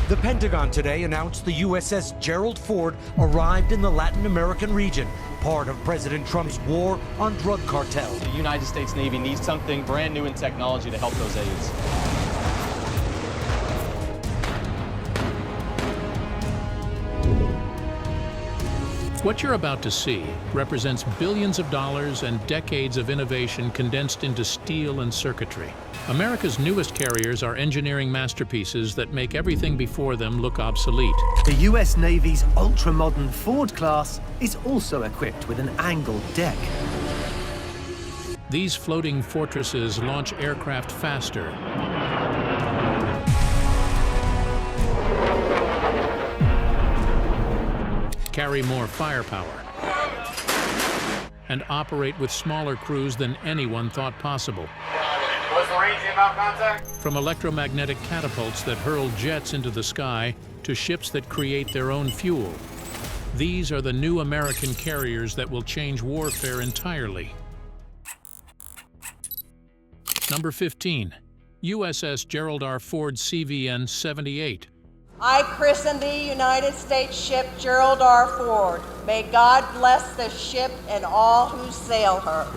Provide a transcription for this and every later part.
The Pentagon today announced the USS Gerald Ford arrived in the Latin American region, part of President Trump's war on drug cartels. The United States Navy needs something brand new in technology to help those aids. What you're about to see represents billions of dollars and decades of innovation condensed into steel and circuitry. America's newest carriers are engineering masterpieces that make everything before them look obsolete. The U.S. Navy's ultra-modern Ford class is also equipped with an angled deck. These floating fortresses launch aircraft faster, carry more firepower, and operate with smaller crews than anyone thought possible. What's the range about contact? From electromagnetic catapults that hurl jets into the sky to ships that create their own fuel. These are the new American carriers that will change warfare entirely. Number 15, USS Gerald R. Ford CVN-80. I christen the United States ship Gerald R. Ford. May God bless the ship and all who sail her.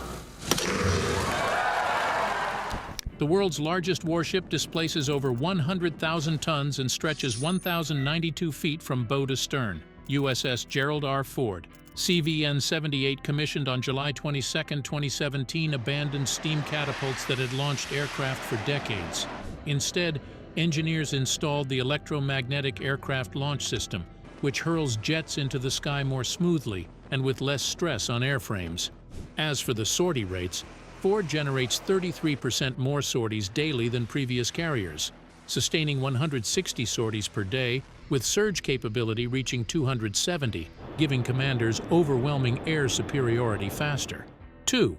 The world's largest warship displaces over 100,000 tons and stretches 1,092 feet from bow to stern. USS Gerald R. Ford. CVN-78 commissioned on July 22, 2017, abandoned steam catapults that had launched aircraft for decades. Instead, engineers installed the electromagnetic aircraft launch system, which hurls jets into the sky more smoothly and with less stress on airframes. As for the sortie rates, Ford generates 33% more sorties daily than previous carriers, sustaining 160 sorties per day, with surge capability reaching 270, giving commanders overwhelming air superiority faster. 2.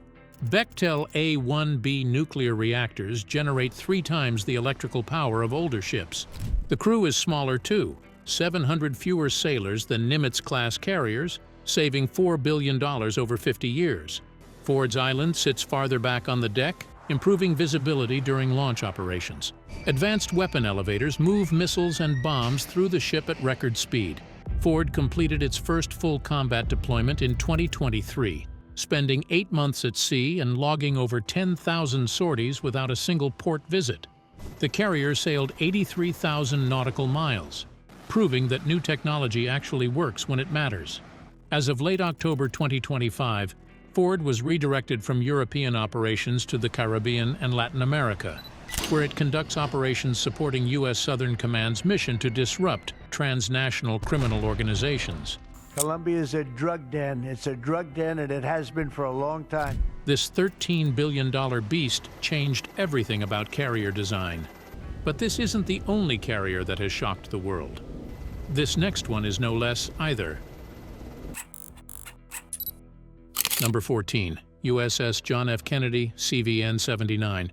Bechtel A-1B nuclear reactors generate 3 times the electrical power of older ships. The crew is smaller too, 700 fewer sailors than Nimitz-class carriers, saving $4 billion over 50 years. Ford's Island sits farther back on the deck, improving visibility during launch operations. Advanced weapon elevators move missiles and bombs through the ship at record speed. Ford completed its first full combat deployment in 2023. Spending 8 months at sea and logging over 10,000 sorties without a single port visit. The carrier sailed 83,000 nautical miles, proving that new technology actually works when it matters. As of late October 2025, Ford was redirected from European operations to the Caribbean and Latin America, where it conducts operations supporting U.S. Southern Command's mission to disrupt transnational criminal organizations. Colombia is a drug den. It's a drug den, and it has been for a long time. This $13 billion beast changed everything about carrier design. But this isn't the only carrier that has shocked the world. This next one is no less either. Number 14, USS John F. Kennedy CVN-79.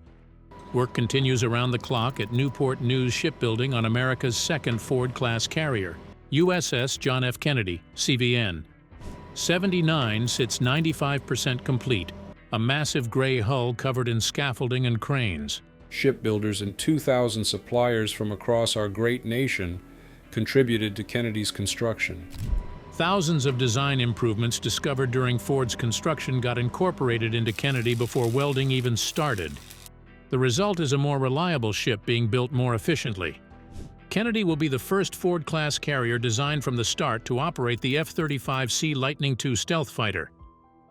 Work continues around the clock at Newport News Shipbuilding on America's second Ford-class carrier. USS John F. Kennedy, CVN. 79 sits 95% complete, a massive gray hull covered in scaffolding and cranes. Shipbuilders and 2,000 suppliers from across our great nation contributed to Kennedy's construction. Thousands of design improvements discovered during Ford's construction got incorporated into Kennedy before welding even started. The result is a more reliable ship being built more efficiently. Kennedy will be the first Ford-class carrier designed from the start to operate the F-35C Lightning II stealth fighter.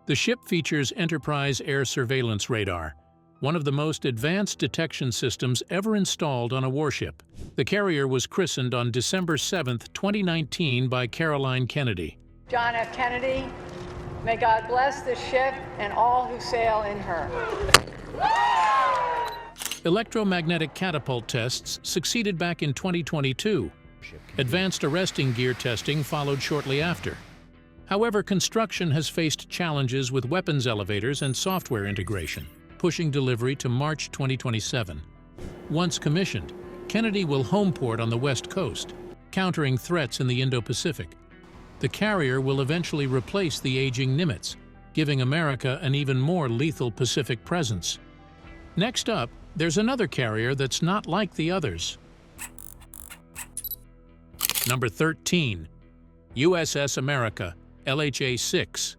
The ship features Enterprise air surveillance radar, one of the most advanced detection systems ever installed on a warship. The carrier was christened on December 7, 2019 by Caroline Kennedy. John F. Kennedy, may God bless this ship and all who sail in her. Electromagnetic catapult tests succeeded back in 2022. Advanced arresting gear testing followed shortly after. However, construction has faced challenges with weapons elevators and software integration, pushing delivery to March 2027. Once commissioned, Kennedy will homeport on the West Coast, countering threats in the Indo-Pacific. The carrier will eventually replace the aging Nimitz, giving America an even more lethal Pacific presence. Next up, there's another carrier that's not like the others. Number 13. USS America LHA-6.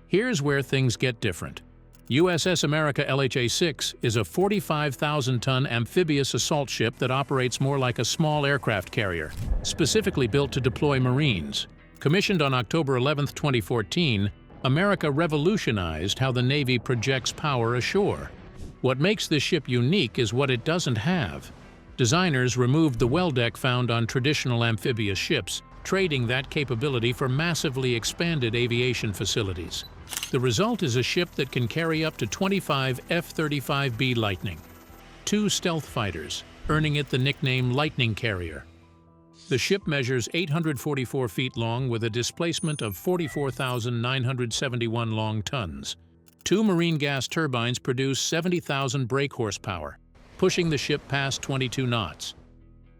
Here's where things get different. USS America LHA-6 is a 45,000-ton amphibious assault ship that operates more like a small aircraft carrier, specifically built to deploy Marines. Commissioned on October 11, 2014, America revolutionized how the Navy projects power ashore. What makes this ship unique is what it doesn't have. Designers removed the well deck found on traditional amphibious ships, trading that capability for massively expanded aviation facilities. The result is a ship that can carry up to 25 F-35B Lightning, 2 stealth fighters, earning it the nickname Lightning Carrier. The ship measures 844 feet long with a displacement of 44,971 long tons. 2 marine gas turbines produce 70,000 brake horsepower, pushing the ship past 22 knots.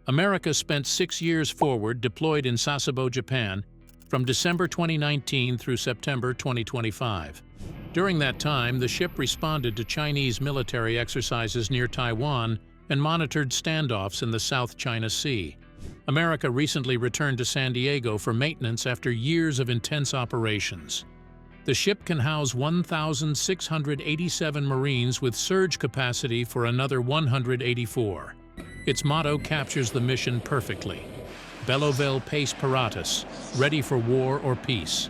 America spent 6 years forward deployed in Sasebo, Japan, from December 2019 through September 2025. During that time, the ship responded to Chinese military exercises near Taiwan and monitored standoffs in the South China Sea. America recently returned to San Diego for maintenance after years of intense operations. The ship can house 1,687 Marines with surge capacity for another 184. Its motto captures the mission perfectly: Bellovel Pace Paratus, ready for war or peace.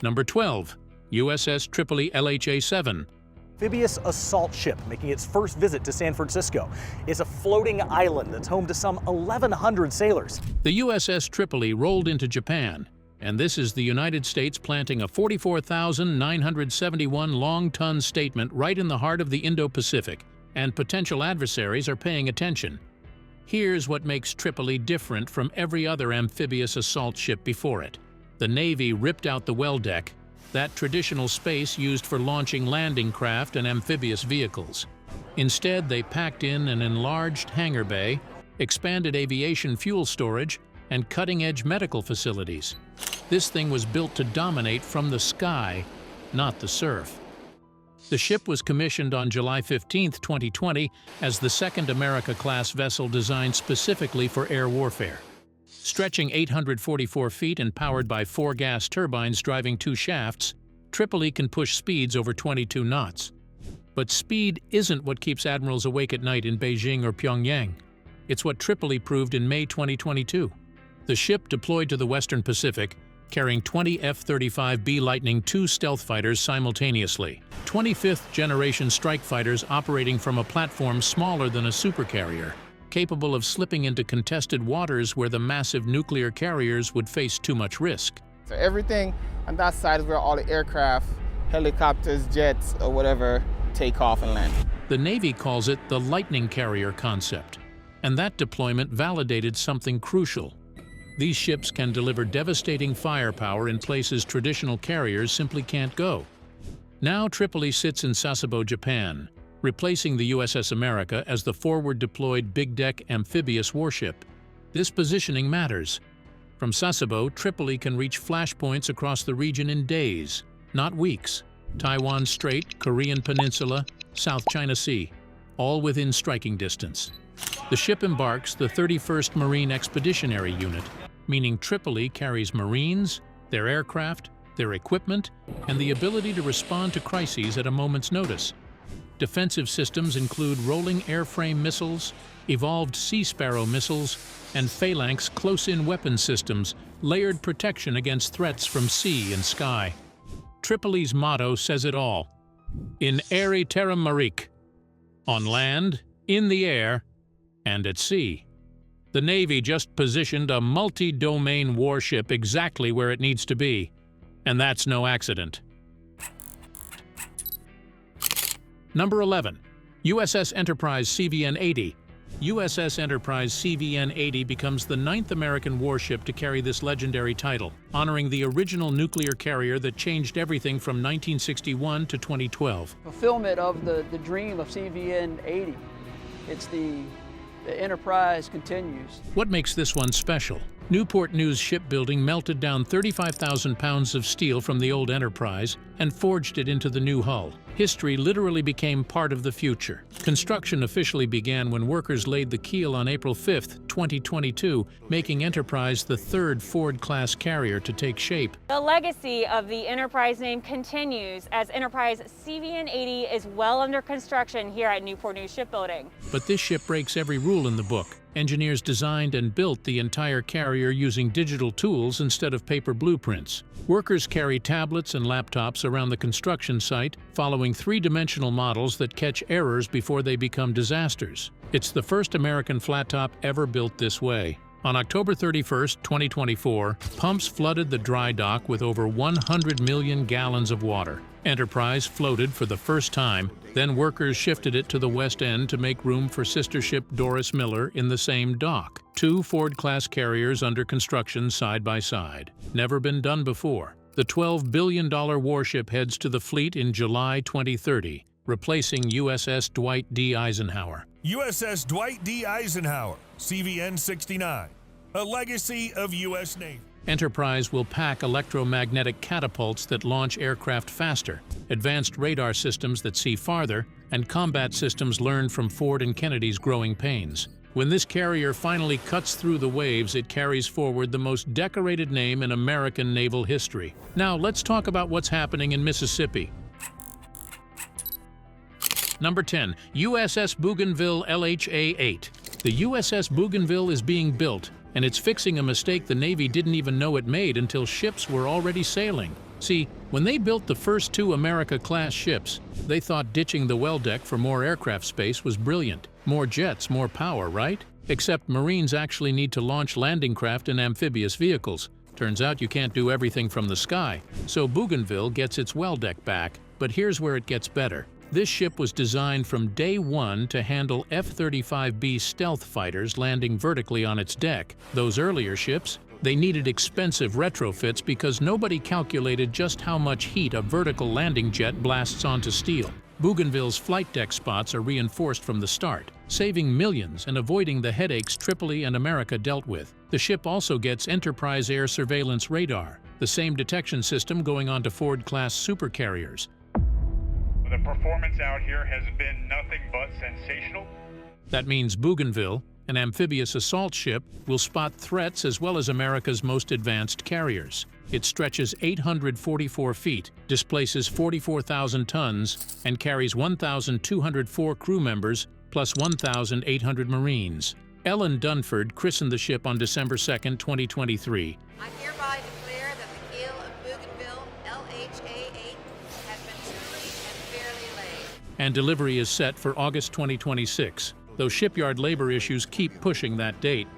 Number 12. USS Tripoli LHA-7. Amphibious assault ship making its first visit to San Francisco. It's a floating island that's home to some 1,100 sailors. The USS Tripoli rolled into Japan, and this is the United States planting a 44,971 long-ton statement right in the heart of the Indo-Pacific, and potential adversaries are paying attention. Here's what makes Tripoli different from every other amphibious assault ship before it. The Navy ripped out the well deck, that traditional space used for launching landing craft and amphibious vehicles. Instead, they packed in an enlarged hangar bay, expanded aviation fuel storage, and cutting-edge medical facilities. This thing was built to dominate from the sky, not the surf. The ship was commissioned on July 15, 2020, as the second America-class vessel designed specifically for air warfare. Stretching 844 feet and powered by 4 gas turbines driving 2 shafts, Tripoli can push speeds over 22 knots. But speed isn't what keeps admirals awake at night in Beijing or Pyongyang. It's what Tripoli proved in May 2022. The ship deployed to the Western Pacific, carrying 20 F-35B Lightning II stealth fighters simultaneously, 25th-generation strike fighters operating from a platform smaller than a supercarrier, capable of slipping into contested waters where the massive nuclear carriers would face too much risk. So everything on that side is where all the aircraft, helicopters, jets, or whatever take off and land. The Navy calls it the Lightning Carrier concept, and that deployment validated something crucial. These ships can deliver devastating firepower in places traditional carriers simply can't go. Now Tripoli sits in Sasebo, Japan, replacing the USS America as the forward-deployed big-deck amphibious warship. This positioning matters. From Sasebo, Tripoli can reach flashpoints across the region in days, not weeks. Taiwan Strait, Korean Peninsula, South China Sea, all within striking distance. The ship embarks the 31st Marine Expeditionary Unit, meaning Tripoli carries Marines, their aircraft, their equipment, and the ability to respond to crises at a moment's notice. Defensive systems include rolling airframe missiles, evolved Sea Sparrow missiles, and Phalanx close-in weapon systems, layered protection against threats from sea and sky. Tripoli's motto says it all: in aeri terram marique, on land, in the air, and at sea. The Navy just positioned a multi-domain warship exactly where it needs to be, and that's no accident. Number 11. USS Enterprise CVN-80. USS Enterprise CVN-80 becomes the 9th American warship to carry this legendary title, honoring the original nuclear carrier that changed everything from 1961 to 2012. Fulfillment of the dream of CVN-80. It's the Enterprise continues. What makes this one special? Newport News Shipbuilding melted down 35,000 pounds of steel from the old Enterprise and forged it into the new hull. History literally became part of the future. Construction officially began when workers laid the keel on April 5, 2022, making Enterprise the third Ford-class carrier to take shape. The legacy of the Enterprise name continues as Enterprise CVN-80 is well under construction here at Newport News Shipbuilding. But this ship breaks every rule in the book. Engineers designed and built the entire carrier using digital tools instead of paper blueprints. Workers carry tablets and laptops around the construction site, following three-dimensional models that catch errors before they become disasters. It's the first American flat-top ever built this way. On October 31, 2024, pumps flooded the dry dock with over 100 million gallons of water. Enterprise floated for the first time, then workers shifted it to the west end to make room for sister ship Doris Miller in the same dock. Two Ford-class carriers under construction side by side. Never been done before. The $12 billion warship heads to the fleet in July 2030, replacing USS Dwight D. Eisenhower. USS Dwight D. Eisenhower, CVN-69, a legacy of U.S. Navy. Enterprise will pack electromagnetic catapults that launch aircraft faster, advanced radar systems that see farther, and combat systems learned from Ford and Kennedy's growing pains. When this carrier finally cuts through the waves, it carries forward the most decorated name in American naval history. Now let's talk about what's happening in Mississippi. Number 10. USS Bougainville LHA-8. The USS Bougainville is being built, and it's fixing a mistake the Navy didn't even know it made until ships were already sailing. See, when they built the first two America-class ships, they thought ditching the well deck for more aircraft space was brilliant. More jets, more power, right? Except Marines actually need to launch landing craft and amphibious vehicles. Turns out you can't do everything from the sky, so Bougainville gets its well deck back. But here's where it gets better. This ship was designed from day one to handle F-35B stealth fighters landing vertically on its deck. Those earlier ships, they needed expensive retrofits because nobody calculated just how much heat a vertical landing jet blasts onto steel. Bougainville's flight deck spots are reinforced from the start, saving millions and avoiding the headaches Tripoli and America dealt with. The ship also gets Enterprise air surveillance radar, the same detection system going on to Ford-class supercarriers. The performance out here has been nothing but sensational. That means Bougainville, an amphibious assault ship, will spot threats as well as America's most advanced carriers. It stretches 844 feet, displaces 44,000 tons, and carries 1,204 crew members plus 1,800 Marines. Ellen Dunford christened the ship on December 2, 2023. I hereby declare that the keel of Bougainville LHA-8 has been truly and fairly laid. And delivery is set for August 2026, though shipyard labor issues keep pushing that date.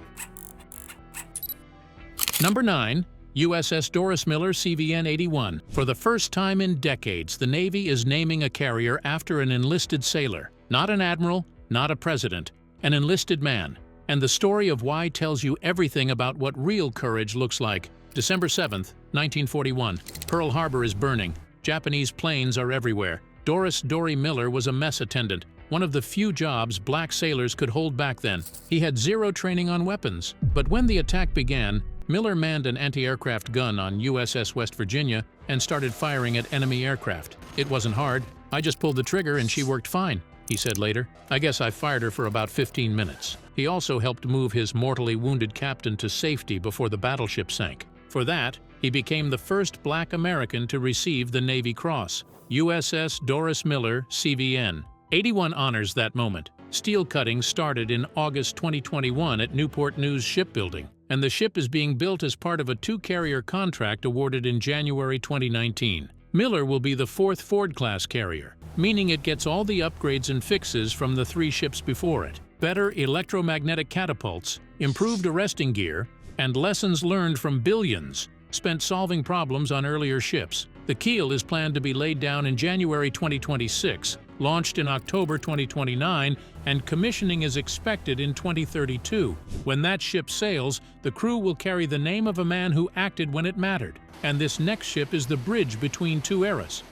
Number 9. USS Doris Miller CVN-81. For the first time in decades, the Navy is naming a carrier after an enlisted sailor. Not an admiral, not a president, an enlisted man. And the story of why tells you everything about what real courage looks like. December 7th, 1941. Pearl Harbor is burning. Japanese planes are everywhere. Doris "Dory" Miller was a mess attendant, one of the few jobs black sailors could hold back then. He had zero training on weapons. But when the attack began, Miller manned an anti-aircraft gun on USS West Virginia and started firing at enemy aircraft. It wasn't hard. I just pulled the trigger and she worked fine, he said later. I guess I fired her for about 15 minutes. He also helped move his mortally wounded captain to safety before the battleship sank. For that, he became the first black American to receive the Navy Cross. USS Doris Miller CVN. 81 honors that moment. Steel cutting started in August 2021 at Newport News Shipbuilding, and the ship is being built as part of a two-carrier contract awarded in January 2019. Miller will be the fourth Ford-class carrier, meaning it gets all the upgrades and fixes from the three ships before it. Better electromagnetic catapults, improved arresting gear, and lessons learned from billions spent solving problems on earlier ships. The keel is planned to be laid down in January 2026, launched in October 2029, and commissioning is expected in 2032. When that ship sails, the crew will carry the name of a man who acted when it mattered, and this next ship is the bridge between two eras.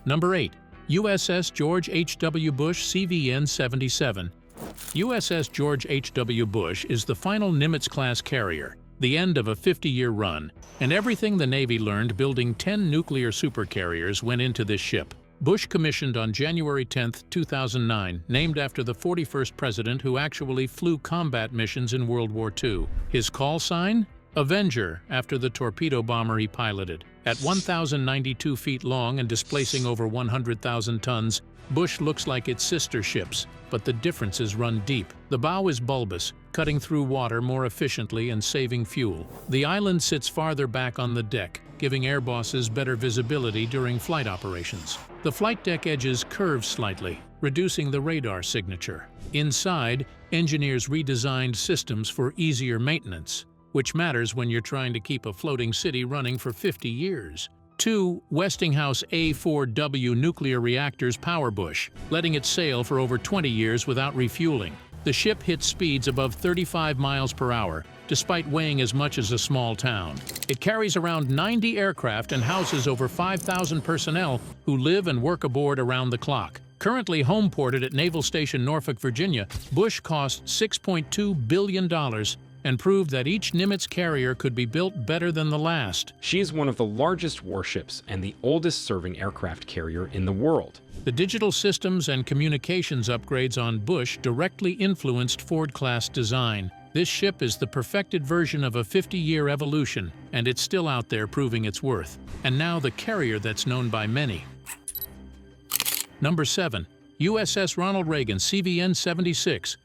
Number 8. USS George H.W. Bush CVN-77. USS George H.W. Bush is the final Nimitz-class carrier, the end of a 50-year run, and everything the Navy learned building 10 nuclear supercarriers went into this ship. Bush commissioned on January 10, 2009, named after the 41st president who actually flew combat missions in World War II. His call sign? Avenger, after the torpedo bomber he piloted. At 1,092 feet long and displacing over 100,000 tons, Bush looks like its sister ships, but the differences run deep. The bow is bulbous, cutting through water more efficiently and saving fuel. The island sits farther back on the deck, giving air bosses better visibility during flight operations. The flight deck edges curve slightly, reducing the radar signature. Inside, engineers redesigned systems for easier maintenance, which matters when you're trying to keep a floating city running for 50 years. 2 Westinghouse A4W nuclear reactors power Bush, letting it sail for over 20 years without refueling. The ship hits speeds above 35 miles per hour, despite weighing as much as a small town. It carries around 90 aircraft and houses over 5,000 personnel who live and work aboard around the clock. Currently homeported at Naval Station Norfolk, Virginia, Bush cost $6.2 billion and proved that each Nimitz carrier could be built better than the last. She is one of the largest warships and the oldest serving aircraft carrier in the world. The digital systems and communications upgrades on Bush directly influenced Ford-class design. This ship is the perfected version of a 50-year evolution, and it's still out there proving its worth. And now the carrier that's known by many. Number 7. USS Ronald Reagan CVN-76.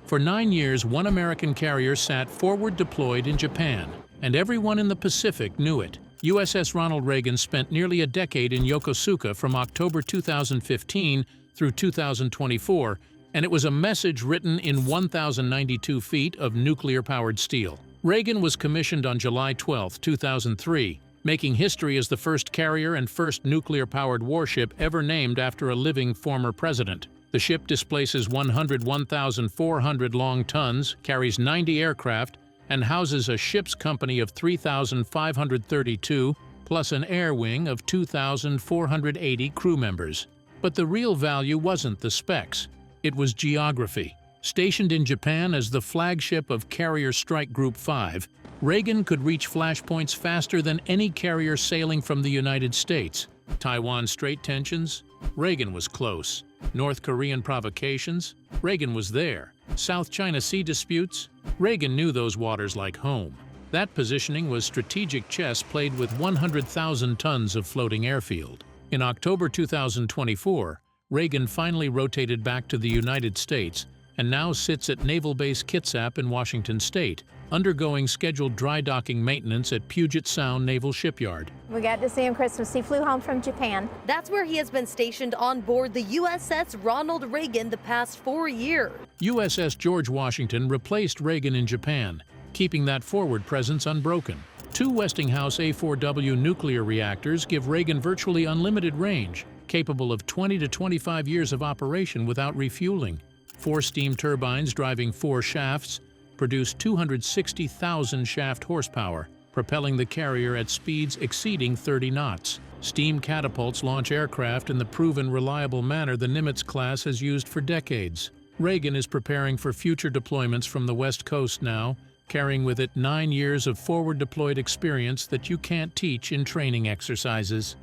For 9 years, one American carrier sat forward deployed in Japan, and everyone in the Pacific knew it. USS Ronald Reagan spent nearly a decade in Yokosuka from October 2015 through 2024, and it was a message written in 1,092 feet of nuclear-powered steel. Reagan was commissioned on July 12, 2003, making history as the first carrier and first nuclear-powered warship ever named after a living former president. The ship displaces 101,400 long tons, carries 90 aircraft, and houses a ship's company of 3,532, plus an air wing of 2,480 crew members. But the real value wasn't the specs. It was geography. Stationed in Japan as the flagship of Carrier Strike Group 5, Reagan could reach flashpoints faster than any carrier sailing from the United States. Taiwan Strait tensions? Reagan was close. North Korean provocations? Reagan was there. South China Sea disputes? Reagan knew those waters like home. That positioning was strategic chess played with 100,000 tons of floating airfield. In October 2024, Reagan finally rotated back to the United States and now sits at Naval Base Kitsap in Washington State, undergoing scheduled dry docking maintenance at Puget Sound Naval Shipyard. We got to see him Christmas. He flew home from Japan. That's where he has been stationed on board the USS Ronald Reagan the past 4 years. USS George Washington replaced Reagan in Japan, keeping that forward presence unbroken. 2 Westinghouse A4W nuclear reactors give Reagan virtually unlimited range, capable of 20 to 25 years of operation without refueling. 4 steam turbines driving 4 shafts produce 260,000 shaft horsepower, propelling the carrier at speeds exceeding 30 knots. Steam catapults launch aircraft in the proven reliable manner the Nimitz class has used for decades. Reagan is preparing for future deployments from the West Coast now, carrying with it 9 years of forward-deployed experience that you can't teach in training exercises.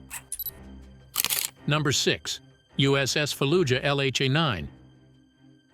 Number 6. USS Fallujah LHA-9.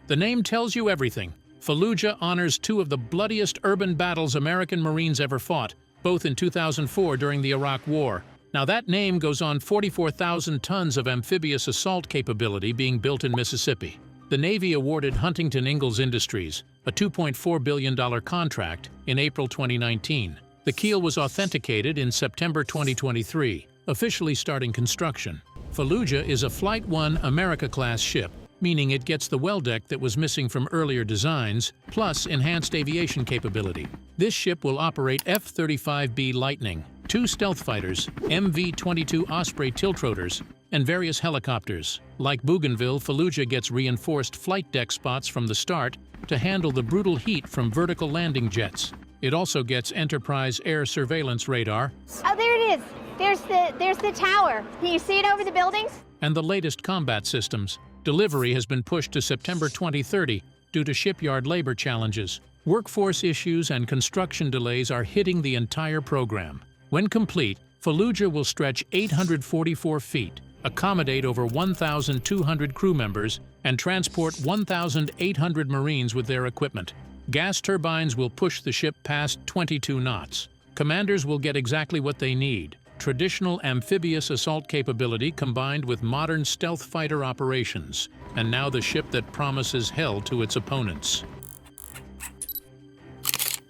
The name tells you everything. Fallujah honors 2 of the bloodiest urban battles American Marines ever fought, both in 2004 during the Iraq War. Now that name goes on 44,000 tons of amphibious assault capability being built in Mississippi. The Navy awarded Huntington Ingalls Industries a $2.4 billion contract in April 2019. The keel was authenticated in September 2023, officially starting construction. Fallujah is a Flight 1 America-class ship, meaning it gets the well deck that was missing from earlier designs, plus enhanced aviation capability. This ship will operate F-35B Lightning, 2 stealth fighters, MV-22 Osprey tiltrotors, and various helicopters. Like Bougainville, Fallujah gets reinforced flight deck spots from the start to handle the brutal heat from vertical landing jets. It also gets Enterprise air surveillance radar. Oh, there it is. There's the tower. Can you see it over the buildings? And the latest combat systems. Delivery has been pushed to September 2030 due to shipyard labor challenges. Workforce issues and construction delays are hitting the entire program. When complete, Fallujah will stretch 844 feet, accommodate over 1,200 crew members, and transport 1,800 Marines with their equipment. Gas turbines will push the ship past 22 knots. Commanders will get exactly what they need: traditional amphibious assault capability combined with modern stealth fighter operations, and now the ship that promises hell to its opponents.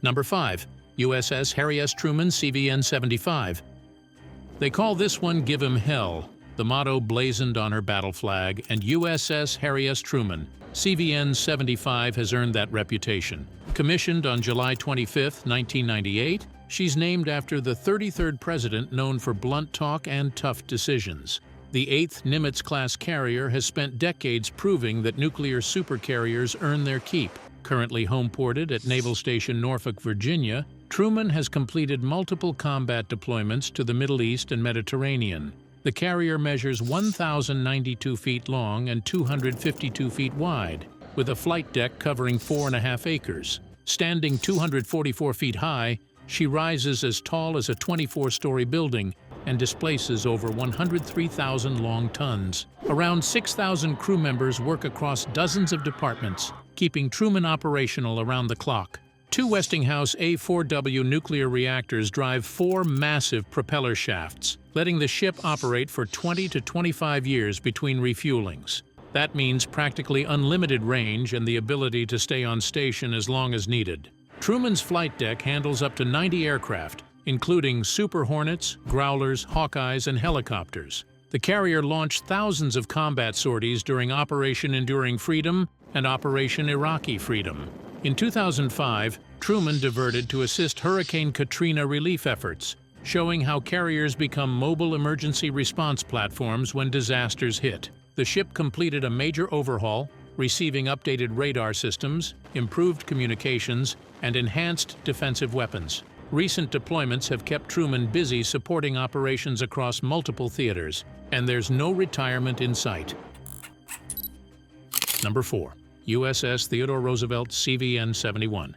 Number 5. USS Harry S. Truman CVN-75. They call this one "Give 'em Hell," the motto blazoned on her battle flag, and USS Harry S. Truman CVN-75 has earned that reputation. Commissioned on July 25, 1998, she's named after the 33rd president known for blunt talk and tough decisions. The 8th Nimitz-class carrier has spent decades proving that nuclear supercarriers earn their keep. Currently homeported at Naval Station Norfolk, Virginia, Truman has completed multiple combat deployments to the Middle East and Mediterranean. The carrier measures 1,092 feet long and 252 feet wide, with a flight deck covering 4.5 acres. Standing 244 feet high, she rises as tall as a 24-story building and displaces over 103,000 long tons. Around 6,000 crew members work across dozens of departments, keeping Truman operational around the clock. 2 Westinghouse A4W nuclear reactors drive 4 massive propeller shafts, letting the ship operate for 20 to 25 years between refuelings. That means practically unlimited range and the ability to stay on station as long as needed. Truman's flight deck handles up to 90 aircraft, including Super Hornets, Growlers, Hawkeyes, and helicopters. The carrier launched thousands of combat sorties during Operation Enduring Freedom and Operation Iraqi Freedom. In 2005, Truman diverted to assist Hurricane Katrina relief efforts, showing how carriers become mobile emergency response platforms when disasters hit. The ship completed a major overhaul, receiving updated radar systems, improved communications, and enhanced defensive weapons. Recent deployments have kept Truman busy supporting operations across multiple theaters, and there's no retirement in sight. Number 4. USS Theodore Roosevelt CVN-71.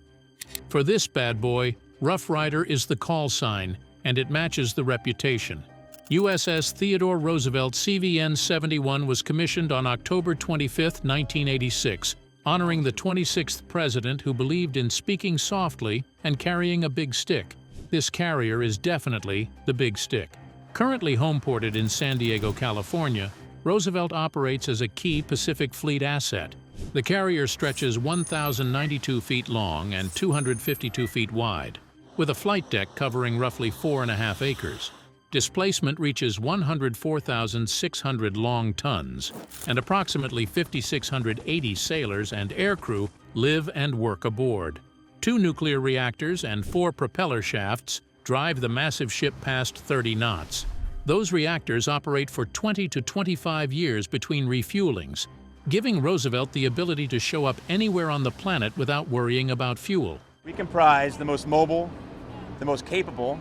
For this bad boy, Rough Rider is the call sign, and it matches the reputation. USS Theodore Roosevelt CVN-71 was commissioned on October 25, 1986, honoring the 26th president who believed in speaking softly and carrying a big stick. This carrier is definitely the big stick. Currently homeported in San Diego, California, Roosevelt operates as a key Pacific Fleet asset. The carrier stretches 1,092 feet long and 252 feet wide, with a flight deck covering roughly 4.5 acres. Displacement reaches 104,600 long tons, and approximately 5,680 sailors and aircrew live and work aboard. 2 nuclear reactors and 4 propeller shafts drive the massive ship past 30 knots. Those reactors operate for 20 to 25 years between refuelings, giving Roosevelt the ability to show up anywhere on the planet without worrying about fuel. We comprise the most mobile, the most capable,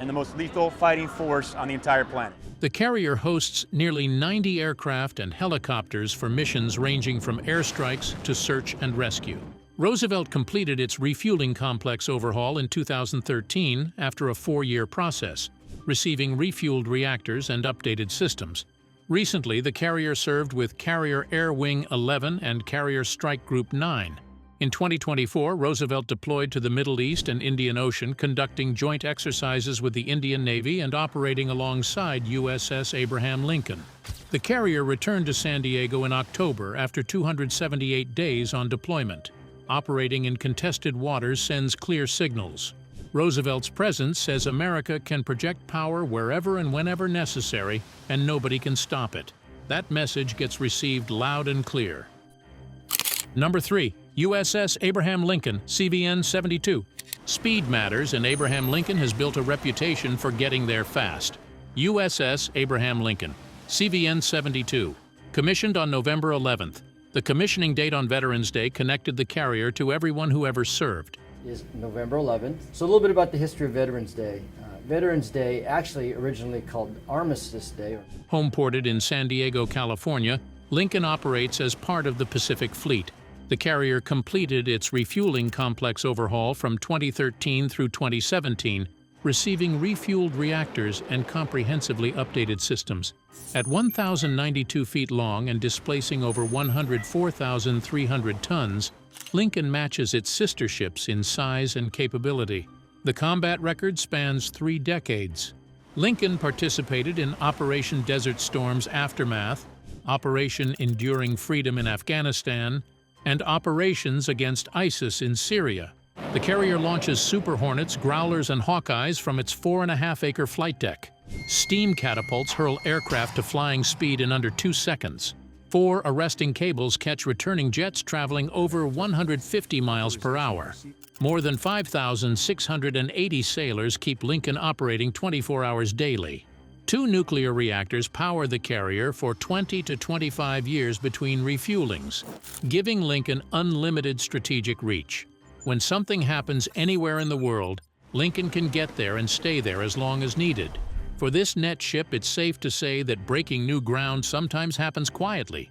and the most lethal fighting force on the entire planet. The carrier hosts nearly 90 aircraft and helicopters for missions ranging from airstrikes to search and rescue. Roosevelt completed its refueling complex overhaul in 2013 after a 4-year process, receiving refueled reactors and updated systems. Recently, the carrier served with Carrier Air Wing 11 and Carrier Strike Group 9. In 2024, Roosevelt deployed to the Middle East and Indian Ocean, conducting joint exercises with the Indian Navy and operating alongside USS Abraham Lincoln. The carrier returned to San Diego in October after 278 days on deployment. Operating in contested waters sends clear signals. Roosevelt's presence says America can project power wherever and whenever necessary, and nobody can stop it. That message gets received loud and clear. Number 3. USS Abraham Lincoln CVN-72. Speed matters, and Abraham Lincoln has built a reputation for getting there fast. USS Abraham Lincoln CVN-72. Commissioned on November 11th. The commissioning date on Veterans Day connected the carrier to everyone who ever served. Is November 11th. So a little bit about the history of Veterans Day. Veterans Day, actually originally called Armistice Day. Homeported in San Diego, California, Lincoln operates as part of the Pacific Fleet. The carrier completed its refueling complex overhaul from 2013 through 2017, receiving refueled reactors and comprehensively updated systems. At 1,092 feet long and displacing over 104,300 tons, Lincoln matches its sister ships in size and capability. The combat record spans 3 decades. Lincoln participated in Operation Desert Storm's aftermath, Operation Enduring Freedom in Afghanistan, and operations against ISIS in Syria. The carrier launches Super Hornets, Growlers, and Hawkeyes from its 4.5-acre flight deck. Steam catapults hurl aircraft to flying speed in under 2 seconds. 4 arresting cables catch returning jets traveling over 150 miles per hour. More than 5,680 sailors keep Lincoln operating 24 hours daily. 2 nuclear reactors power the carrier for 20 to 25 years between refuelings, giving Lincoln unlimited strategic reach. When something happens anywhere in the world, Lincoln can get there and stay there as long as needed. For this net ship, it's safe to say that breaking new ground sometimes happens quietly.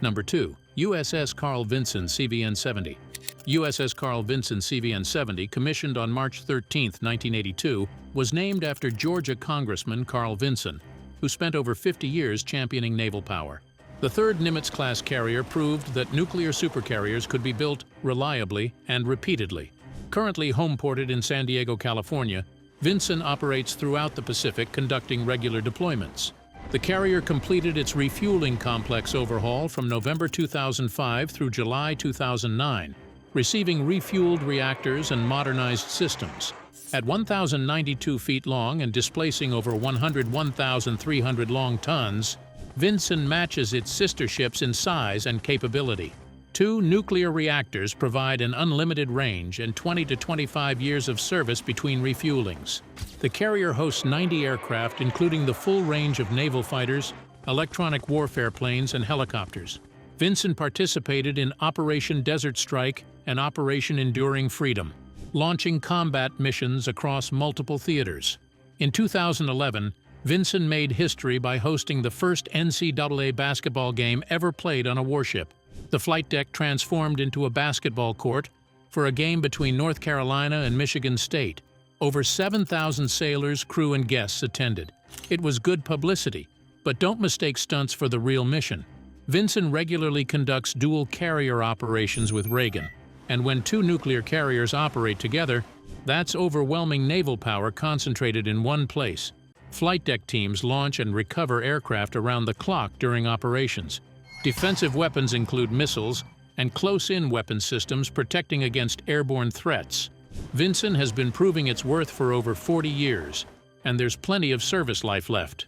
Number 2. USS Carl Vinson CVN-70. USS Carl Vinson CVN-70, commissioned on March 13, 1982, was named after Georgia Congressman Carl Vinson, who spent over 50 years championing naval power. The third Nimitz-class carrier proved that nuclear supercarriers could be built reliably and repeatedly. Currently homeported in San Diego, California, Vinson operates throughout the Pacific, conducting regular deployments. The carrier completed its refueling complex overhaul from November 2005 through July 2009, receiving refueled reactors and modernized systems. At 1,092 feet long and displacing over 101,300 long tons, Vinson matches its sister ships in size and capability. 2 nuclear reactors provide an unlimited range and 20 to 25 years of service between refuelings. The carrier hosts 90 aircraft, including the full range of naval fighters, electronic warfare planes, and helicopters. Vinson participated in Operation Desert Strike and Operation Enduring Freedom, launching combat missions across multiple theaters. In 2011, Vinson made history by hosting the first NCAA basketball game ever played on a warship. The flight deck transformed into a basketball court for a game between North Carolina and Michigan State. Over 7,000 sailors, crew, and guests attended. It was good publicity, but don't mistake stunts for the real mission. Vinson regularly conducts dual carrier operations with Reagan, and when 2 nuclear carriers operate together, that's overwhelming naval power concentrated in one place. Flight deck teams launch and recover aircraft around the clock during operations. Defensive weapons include missiles and close-in weapon systems protecting against airborne threats. Vinson has been proving its worth for over 40 years, and there's plenty of service life left.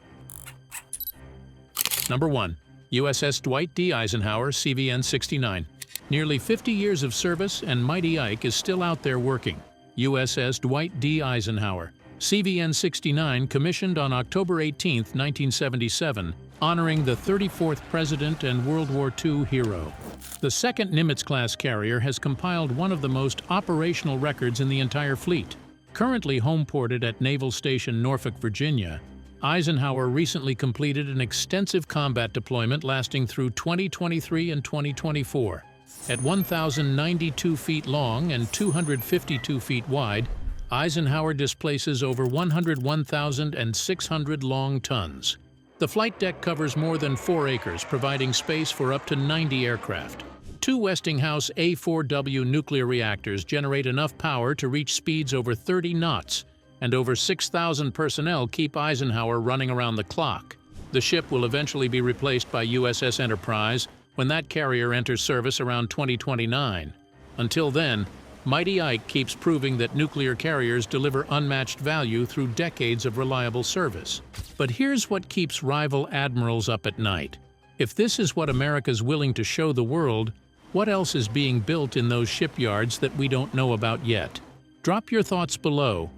Number 1. USS Dwight D. Eisenhower CVN-69. Nearly 50 years of service and Mighty Ike is still out there working. USS Dwight D. Eisenhower, CVN-69, commissioned on October 18, 1977, honoring the 34th President and World War II hero. The second Nimitz-class carrier has compiled one of the most operational records in the entire fleet. Currently homeported at Naval Station Norfolk, Virginia, Eisenhower recently completed an extensive combat deployment lasting through 2023 and 2024. At 1,092 feet long and 252 feet wide, Eisenhower displaces over 101,600 long tons. The flight deck covers more than 4 acres, providing space for up to 90 aircraft. 2 Westinghouse A4W nuclear reactors generate enough power to reach speeds over 30 knots, and over 6,000 personnel keep Eisenhower running around the clock. The ship will eventually be replaced by USS Enterprise when that carrier enters service around 2029. Until then, Mighty Ike keeps proving that nuclear carriers deliver unmatched value through decades of reliable service. But here's what keeps rival admirals up at night. If this is what America's willing to show the world, what else is being built in those shipyards that we don't know about yet? Drop your thoughts below